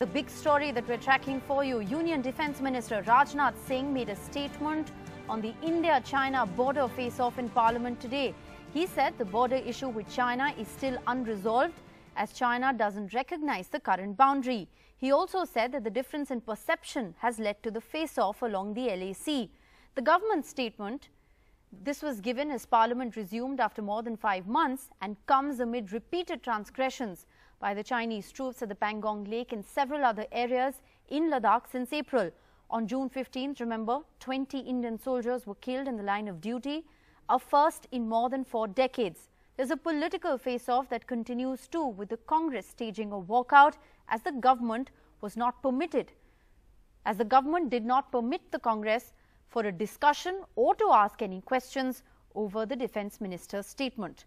The big story that we're tracking for you, Union Defence Minister Rajnath Singh made a statement on the India-China border face-off in Parliament today. He said the border issue with China is still unresolved as China doesn't recognize the current boundary. He also said that the difference in perception has led to the face-off along the LAC. The government statement, this was given as Parliament resumed after more than 5 months and comes amid repeated transgressions by the Chinese troops at the Pangong Lake and several other areas in Ladakh since April. On June 15th, remember, 20 Indian soldiers were killed in the line of duty, a first in more than 4 decades. There's a political face-off that continues too, with the Congress staging a walkout as the government was not permitted. As the government did not permit the Congress for a discussion or to ask any questions over the Defence Minister's statement.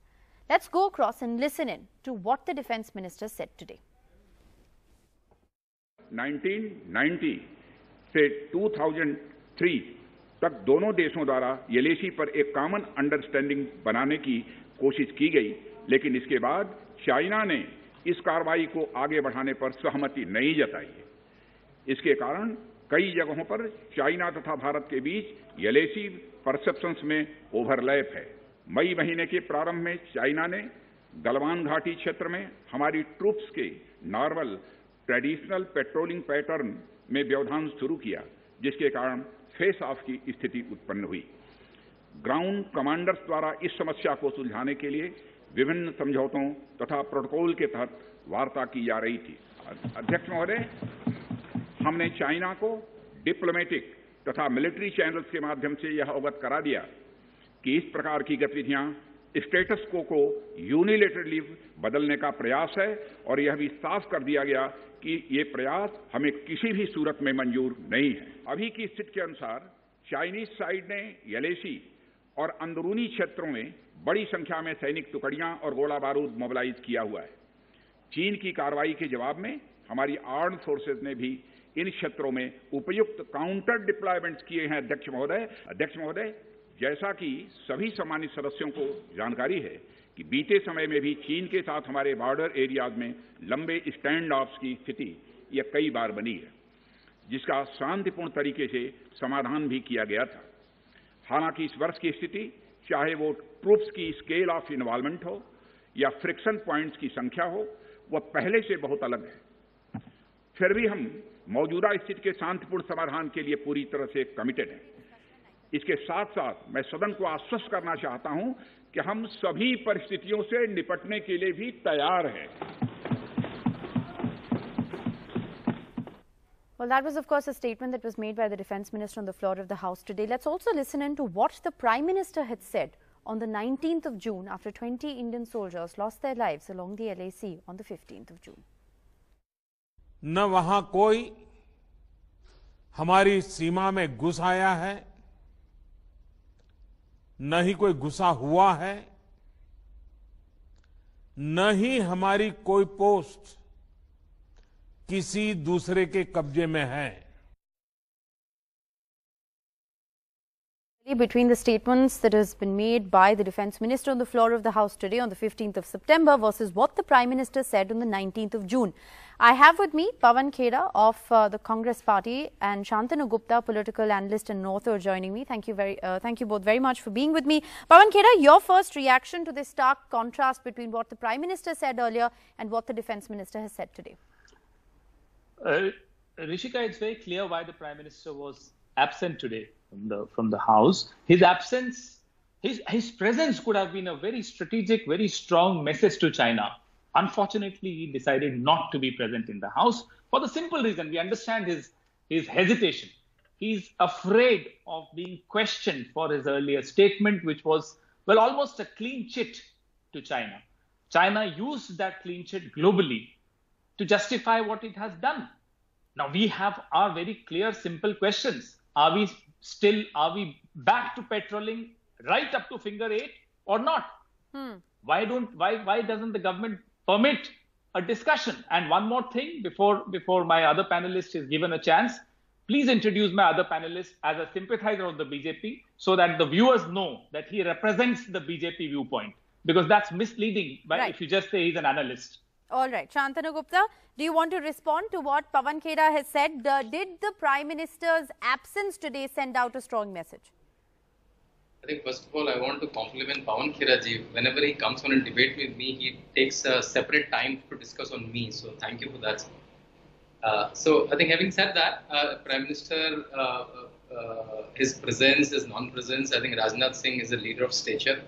Let's go across and listen in to what the Defence Minister said today. 1990 से 2003 तक दोनों देशों द्वारा LAC पर एक common understanding बनाने की कोशिश की गई, लेकिन इसके बाद चाइना ने इस कार्रवाई को आगे बढ़ाने पर सहमति नहीं जताई है। इसके कारण कई जगहों पर चाइना तथा भारत के बीच LAC परसेप्शंस में ओवरलैप है। मई महीने के प्रारंभ में चाइना ने गलवान घाटी क्षेत्र में हमारी ट्रूप्स के नॉर्मल ट्रेडिशनल पेट्रोलिंग पैटर्न में व्यवधान शुरू किया, जिसके कारण फेस ऑफ की स्थिति उत्पन्न हुई। ग्राउंड कमांडर्स द्वारा इस समस्या को सुलझाने के लिए विभिन्न समझौतों तथा प्रोटोकॉल के तहत वार्ता की जा रही थी। अध्यक्ष महोदय, हमने चाइना को डिप्लोमेटिक तथा मिलिट्री चैनल्स के माध्यम से यह अवगत करा दिया कि इस प्रकार की गतिविधियां स्टेटस को यूनिलेटरली बदलने का प्रयास है और यह भी साफ कर दिया गया कि ये प्रयास हमें किसी भी सूरत में मंजूर नहीं है। अभी की स्थिति के अनुसार चाइनीज साइड ने LAC और अंदरूनी क्षेत्रों में बड़ी संख्या में सैनिक टुकड़ियां और गोला बारूद मोबिलाइज किया हुआ है। चीन की कार्रवाई के जवाब में हमारी आर्म्ड फोर्सेज ने भी इन क्षेत्रों में उपयुक्त काउंटर डिप्लॉयमेंट्स किए हैं। अध्यक्ष महोदय, जैसा कि सभी सम्मानित सदस्यों को जानकारी है कि बीते समय में भी चीन के साथ हमारे बॉर्डर एरियाज में लंबे स्टैंड ऑफ्स की स्थिति यह कई बार बनी है, जिसका शांतिपूर्ण तरीके से समाधान भी किया गया था। हालांकि इस वर्ष की स्थिति, चाहे वो ट्रूप्स की स्केल ऑफ इन्वॉल्वमेंट हो या फ्रिक्शन पॉइंट्स की संख्या हो, वह पहले से बहुत अलग है। फिर भी हम मौजूदा स्थिति के शांतिपूर्ण समाधान के लिए पूरी तरह से कमिटेड हैं। इसके साथ साथ मैं सदन को आश्वस्त करना चाहता हूं कि हम सभी परिस्थितियों से निपटने के लिए भी तैयार हैं। Well, that was, of course, a statement that was made by the Defence Minister on the floor of the House today. Let's also listen in to what the Prime Minister had said on the 19th of June after 20 Indian soldiers lost their lives along the LAC on the 15th of June. न वहां कोई हमारी सीमा में घुस आया है, न ही कोई घुसा हुआ है, न ही हमारी कोई पोस्ट किसी दूसरे के कब्जे में है। Between the statements that has been made by the Defence Minister on the floor of the House today on the 15th of September versus what the Prime Minister said on the 19th of June. I have with me Pawan Kheda of the Congress Party and Shantanu Gupta, political analyst and author, joining me. Thank you both very much for being with me. Pawan Kheda, your first reaction to this stark contrast between what the Prime Minister said earlier and what the Defence Minister has said today. Rishika, it's very clear why the Prime Minister was absent today from the House. His absence, his presence could have been a very strategic, very strong message to China. Unfortunately, he decided not to be present in the House for the simple reason. We understand his hesitation. He's afraid of being questioned for his earlier statement, which was, well, almost a clean chit to China. China used that clean chit globally to justify what it has done. Now we have our very clear, simple questions. Are we back to patrolling right up to figure 8 or not? Why doesn't the government permit a discussion? And one more thing before my other panelist is given a chance, please introduce my other panelist as a sympathizer of the BJP so that the viewers know that he represents the BJP viewpoint, because that's misleading if you just say he's an analyst. All right. Shantanu Gupta, do you want to respond to what Pawan Khera has said? Did the Prime Minister's absence today send out a strong message? I think first of all, I want to compliment Pawan Khera ji. Whenever he comes on a debate with me, he takes a separate time to discuss on me. So thank you for that. So I think having said that, Prime Minister, his presence, his non-presence, I think Rajnath Singh is a leader of stature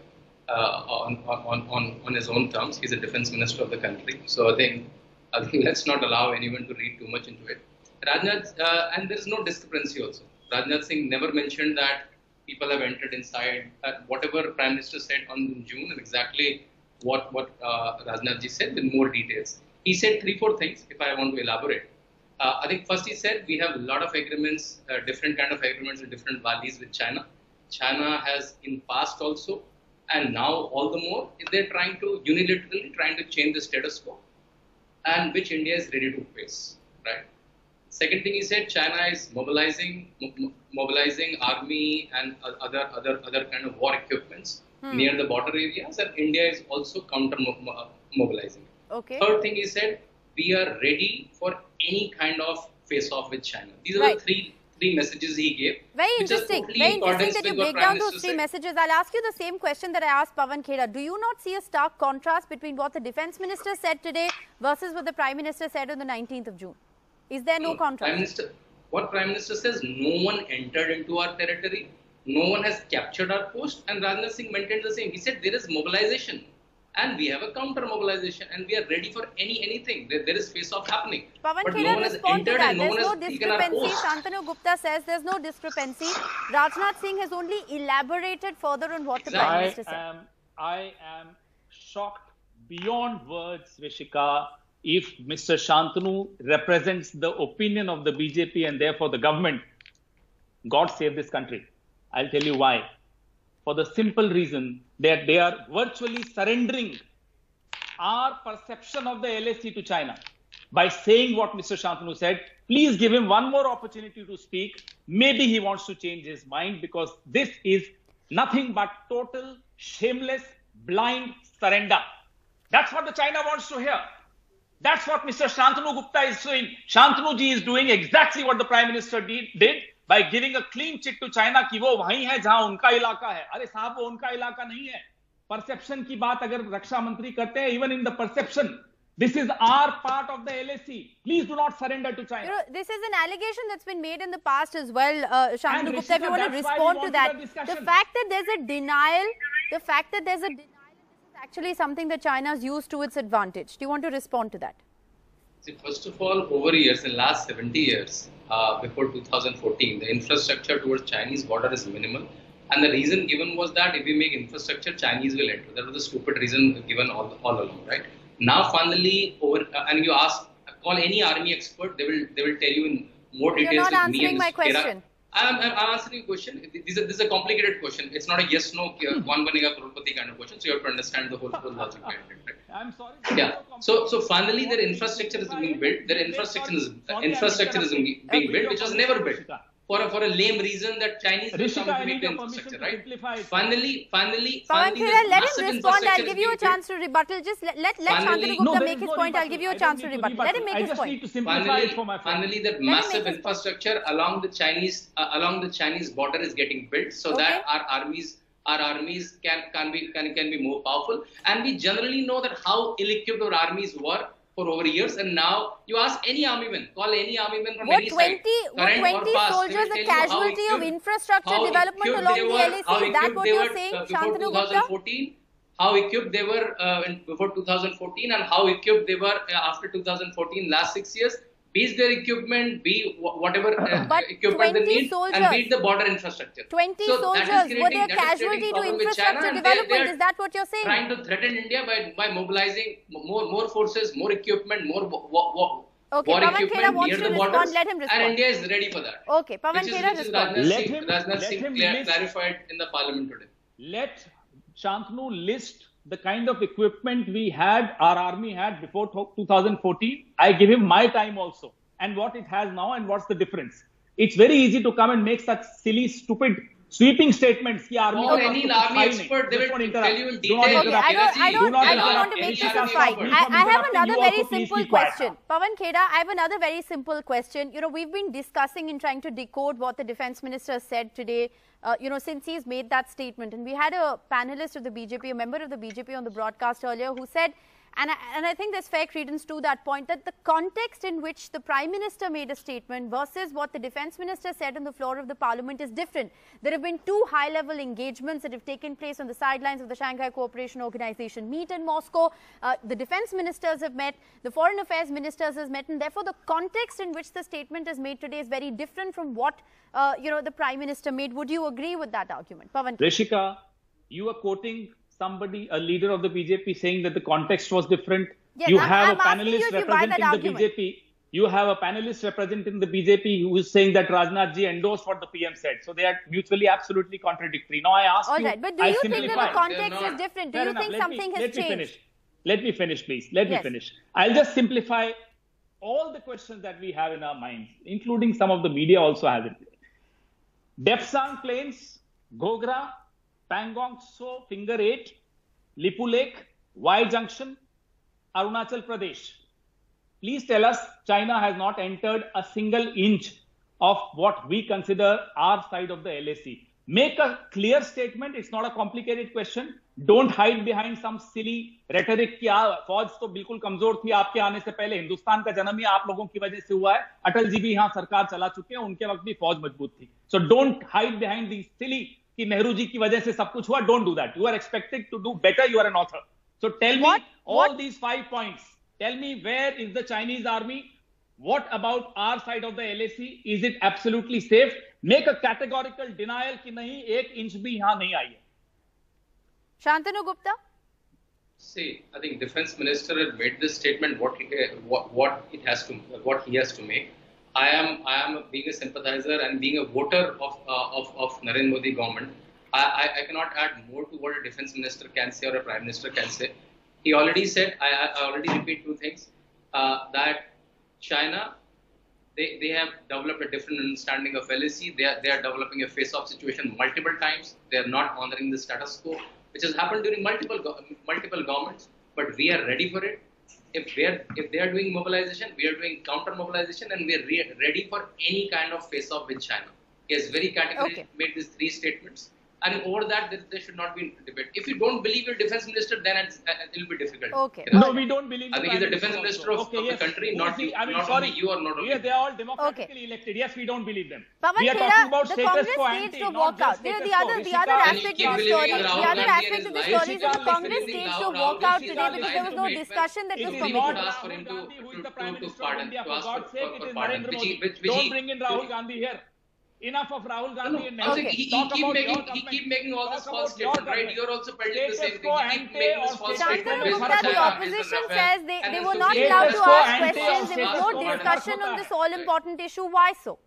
on his own terms. He's a defense minister of the country. So I think let's not allow anyone to read too much into it. Rajnath, and there is no discrepancy also. Rajnath Singh never mentioned that people have entered inside. Whatever Prime Minister said on June and exactly what Rajnath ji said with more details. He said 3-4 things, if I want to elaborate. I think first he said we have a lot of agreements, different kind of agreements with different values with China. China has in past also, and now all the more, they're trying to unilaterally change the status quo, and which India is ready to face, right? Second thing he said, China is mobilizing army and other kind of war equipments near the border areas, and India is also counter mobilizing. Okay. Third thing he said, we are ready for any kind of face-off with China. These are the three messages he gave. Very interesting. Very interesting that you break down those three messages. I'll ask you the same question that I asked Pawan Khera. Do you not see a stark contrast between what the Defence Minister said today versus what the Prime Minister said on the 19th of June? Is there no contrast? What Prime Minister says, no one entered into our territory, no one has captured our post, and Rajnath Singh maintained the same. He said there is mobilization. And we have a counter mobilization, and we are ready for anything. There is face-off happening. Pawan Khera, respond to that. There's no discrepancy. Shantanu Gupta says there's no discrepancy. Rajnath Singh has only elaborated further on what the Prime Minister said. I am shocked beyond words, Rishika, if Mr. Shantanu represents the opinion of the BJP and therefore the government. God save this country. I'll tell you why. For the simple reason that they are virtually surrendering our perception of the LAC to China by saying what Mr. Shantanu said. Please give him one more opportunity to speak. Maybe he wants to change his mind, because this is nothing but total, shameless, blind surrender. That's what the China wants to hear. That's what Mr. Shantanu Gupta is doing. Shantanu ji is doing exactly what the Prime Minister did by giving a clean check to China कि वो वहीं है जहां उनका इलाका है. अरे साहब, वो उनका इलाका नहीं है. Perception की बात अगर रक्षा मंत्री करते हैं, even in the perception, this is our part of the LAC. Please do not surrender to China. You know, this is an allegation that's been made in the past as well, Shantanu Gupta, if you want to respond to that. The fact that there's a denial, this is actually something that China has used to its advantage. Do you want to respond to that? See, first of all, over years, in the last 70 years, before 2014, the infrastructure towards Chinese border is minimal. And the reason given was that if we make infrastructure, Chinese will enter. That was the stupid reason given all along, right? Now, finally, and you call any army expert, they will tell you in more details. You're not answering my question. I'm answering a question. This is a complicated question. It's not a yes/no, one banega crorepati kind of question. So you have to understand the whole logic behind it. Right? I'm sorry. Yeah. So finally, their infrastructure is being built. Their infrastructure is being built, which was never built for a lame reason that Chinese will come to make the infrastructure, right? Finally, Pawan Khera, let him respond. I'll give you a chance to rebuttal. Just let Shantanu Gupta make his point. I'll give you a chance to rebuttal. Let him make his point. Finally, that massive infrastructure along the Chinese border is getting built, so that our armies can be more powerful. And we generally know that how ill-equipped our armies were for over years, and now you ask any armyman, call any armyman from any side, current or past, soldiers a casualty of infrastructure development along the LAC? Is that what you're saying, Shantanu Gupta? How equipped they were before 2014 and how equipped they were after 2014, last 6 years. Be their equipment, be whatever equipment they need, and beat the border infrastructure. 20 soldiers, were they a casualty to infrastructure development? Is that what you're saying? Trying to threaten India by mobilizing more forces, more equipment, more war equipment near the borders, let him respond. And India is ready for that. Okay, Pawan Khera, respond. Rajnath Singh clarified in the parliament today. Let Shantanu list the kind of equipment our army had before 2014. I give him my time also, and what it has now and what's the difference. It's very easy to come and make such silly, stupid Sweeping statements ki army Or any army expert, they will tell you in detail. Okay, I don't want to make this a fight. I have another very simple question. Pawan Kheda, I have another very simple question. You know, we've been discussing and trying to decode what the defense minister said today, since he's made that statement. And we had a panelist of the BJP, a member of the BJP on the broadcast earlier who said, and I think there's fair credence to that point, that the context in which the Prime Minister made a statement versus what the Defence Minister said on the floor of the Parliament is different. There have been two high-level engagements that have taken place on the sidelines of the Shanghai Cooperation Organization meet in Moscow. The Defence Ministers have met, the Foreign Affairs Ministers have met, and therefore the context in which the statement is made today is very different from what the Prime Minister made. Would you agree with that argument? Pawan? Rishika, you are quoting somebody, a leader of the BJP, saying that the context was different. Yes, You have a asking panelist you if you buy that representing the argument. BJP. You have a panelist representing the BJP who is saying that Rajnath ji endorsed what the PM said. So they are mutually absolutely contradictory. Now I ask All you, right, but do I you think simplify. that the context is different? Do Fair you enough. think Let something has changed? Let me finish, please. Let me Yes. finish. I'll just simplify all the questions that we have in our minds, including some of the media also has it. Depsang Plains, Gogra, Pangong Tso, Finger 8, Lipu Lake, Y Junction, Arunachal Pradesh. Please tell us China has not entered a single inch of what we consider our side of the LAC. Make a clear statement. It's not a complicated question. Don't hide behind some silly rhetoric कि फौज तो बिल्कुल कमजोर थी आपके आने से पहले. हिंदुस्तान का जन्म ही आप लोगों की वजह से हुआ है. अटल जी भी यहाँ सरकार चला चुके हैं. उनके वक्त भी फौज मजबूत थी. So don't hide behind these silly कि नेहरू जी की वजह से सब कुछ हुआ. Don't do that. You are expected to do better. You are an author. So tell me all these 5 points. Tell me, where is the Chinese army? What about our side of the LAC? Is it absolutely safe? Make a categorical denial कि नहीं, एक inch भी यहाँ नहीं आई है. Shantanu Gupta? See, I think Defense Minister had made this statement. What he has to make. I am being a sympathizer and being a voter of Narendra Modi government. I cannot add more to what a Defense Minister can say or a Prime Minister can say. He already said. I already repeat two things. That China, they have developed a different understanding of LAC. They are developing a face-off situation multiple times. They are not honoring the status quo, which has happened during multiple governments. But we are ready for it. If they are doing mobilization, we are doing counter mobilization, and we are ready for any kind of face-off with China. He has very categorically made these 3 statements. And over that, there should not be debate. If you don't believe your defense minister, then it will be difficult. Okay. No, we don't believe. I think he's the defense minister of the country, not only you or not only. Yeah, they are all democratically elected. Yes, we don't believe them. Pawan We are Kheda, talking about the status Congress quo staged ante, a not walkout. just The status other quo. aspect of the story is the Congress staged a walkout today because there was no discussion that was It is not permitted. Rahul Gandhi who is the Prime Minister of India. For to ask God's sake, it is pardon, Narendra which Modi. Don't bring in Rahul Gandhi here. Enough of Rahul Gandhi and No, Nehru. he Talk about your government. keep making all this Talk false about your statement, right? government. You're also peddling the same Status thing. quo You keep ante making or this false status statement. Shantanu quo Gupta, the China opposition says they were not Status allowed to quo ask ante or questions. There was status no quo discussion ante. on this all-important issue. Why so?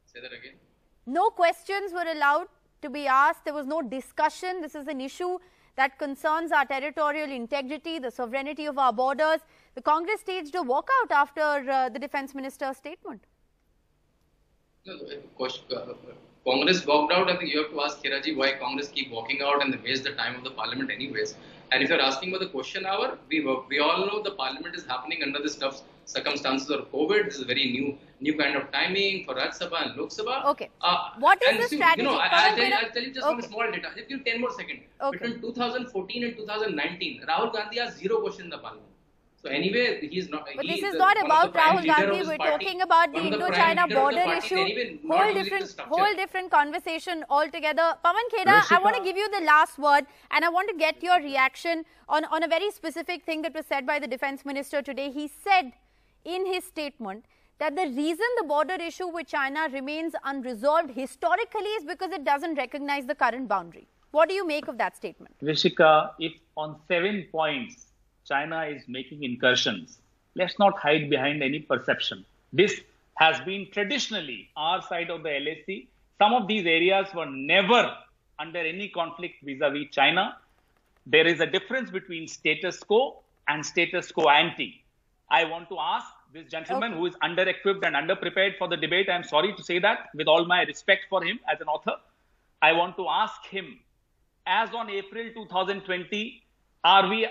Say that again. No questions were allowed to be asked. There was no discussion. This is an issue that concerns our territorial integrity, the sovereignty of our borders. The Congress staged a walkout after the defense minister's statement. No, Congress walked out. I think you have to ask Khera ji why Congress keep walking out and they waste the time of the parliament anyways. And if you're asking about the question hour, we all know the parliament is happening under this tough circumstances of COVID. This is a very new kind of timing for Rajya Sabha and Lok Sabha. Okay. What is the strategy? I'll tell you just one small data. If you 10 more seconds. Okay. Between 2014 and 2019, Rahul Gandhi has 0 question in the parliament. So anyway, he's not. But this is not about Rahul Gandhi. We're talking about the Indo-China border issue. Whole different conversation altogether. Pawan Kheda, I want to give you the last word, and I want to get your reaction on a very specific thing that was said by the defense minister today. He said in his statement that the reason the border issue with China remains unresolved historically is because it doesn't recognize the current boundary. What do you make of that statement? Rishika, if on 7 points China is making incursions, let's not hide behind any perception. This has been traditionally our side of the LAC. Some of these areas were never under any conflict vis-a-vis China. There is a difference between status quo and status quo ante. I want to ask this gentleman who is under-equipped and under-prepared for the debate. I'm sorry to say that, with all my respect for him as an author. I want to ask him, as on April 2020, are we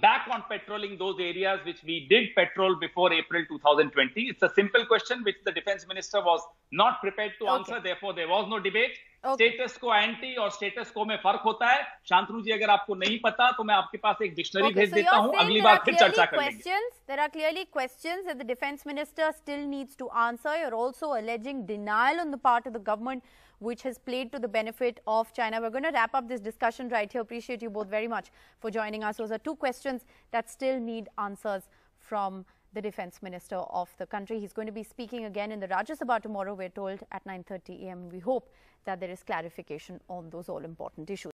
back on patrolling those areas which we did patrol before April 2020? It's a simple question which the defense minister was not prepared to answer. Therefore, there was no debate. Status को anti और status को में फर्क होता है. शांतनु जी, अगर आपको नहीं पता तो मैं आपके पास एक डिक्शनरी भेज देता हूं. अगली बार फिर चर्चा करेंगे. There are clearly questions that the defense minister still needs to answer. You're also alleging denial on the part of the government, which has played to the benefit of China. We're going to wrap up this discussion right here. Appreciate you both very much for joining us. Those are two questions that still need answers from the defense minister of the country. He's going to be speaking again in the Rajya Sabha tomorrow, we're told, at 9:30 a.m. We hope that there is clarification on those all important issues.